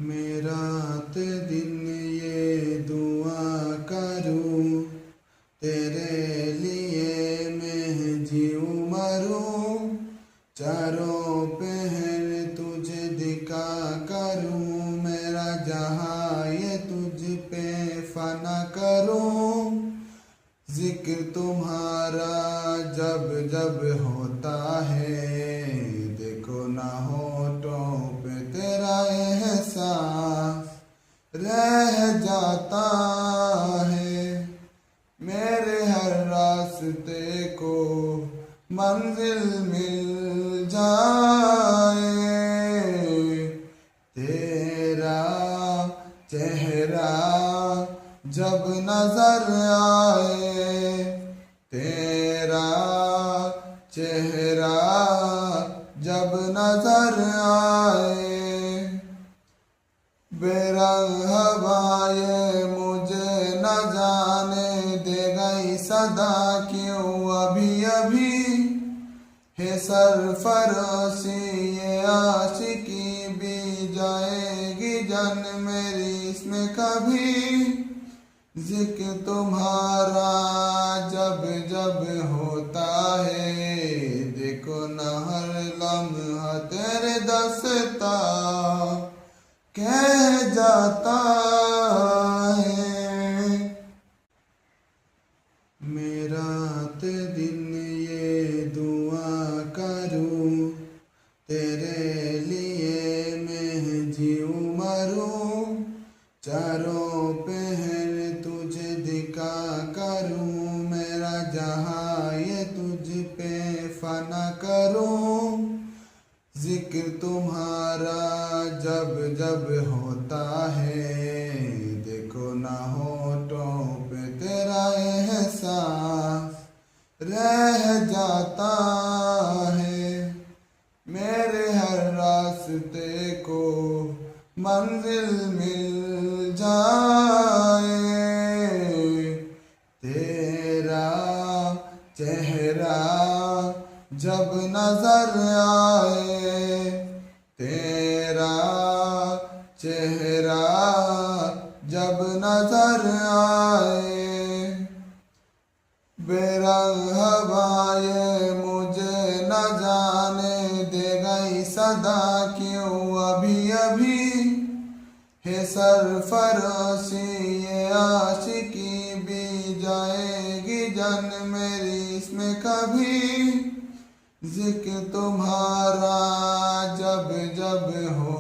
मैं रात दिन ये दुआ करूं, तेरे लिए मैं जीऊं मरूं, चारों पहर तुझे दिखा करूं, मेरा जहां ये तुझ पे फना करूं। जिक्र तुम्हारा जब जब होता है, देखो ना होठों पे तेरा एहसास रह जाता है। मेरे हर रास्ते को मंजिल मिल जाए, तेरा चेहरा जब नजर आए, तेरा चेहरा जब नजर आए। बेरंग हवाएं मुझे न जाने दे गई सदा क्यों अभी अभी, है सरफरोशी ये आशिकी भी जाएगी जन मेरी इसमें कभी। जिक्र तुम्हारा जब जब होता है, देखो न हर लम्हा तेरे दस्ता कह जाता है। मैं रात दिन ये दुआ करूं, तेरे लिए मैं जीऊं मरूं, चारों पहर तुझे दिखा करूं, मेरा जहां ये तुझ पे फना करूं। जिक्र तुम्हारा जब जब होता है, देखो ना होठों पे तेरा एहसास रह जाता है। मेरे हर रास्ते को मंजिल मिल जाए, तेरा चेहरा जब नजर आए, तेरा चेहरा जब नजर आए। बेरंग हवाएं मुझे न जाने दे गई सदा क्यों अभी अभी, है सरफरोशी ये आशिकी भी जाएगी जन मेरी इसमें कभी। जिक्र तुम्हारा जब जब हो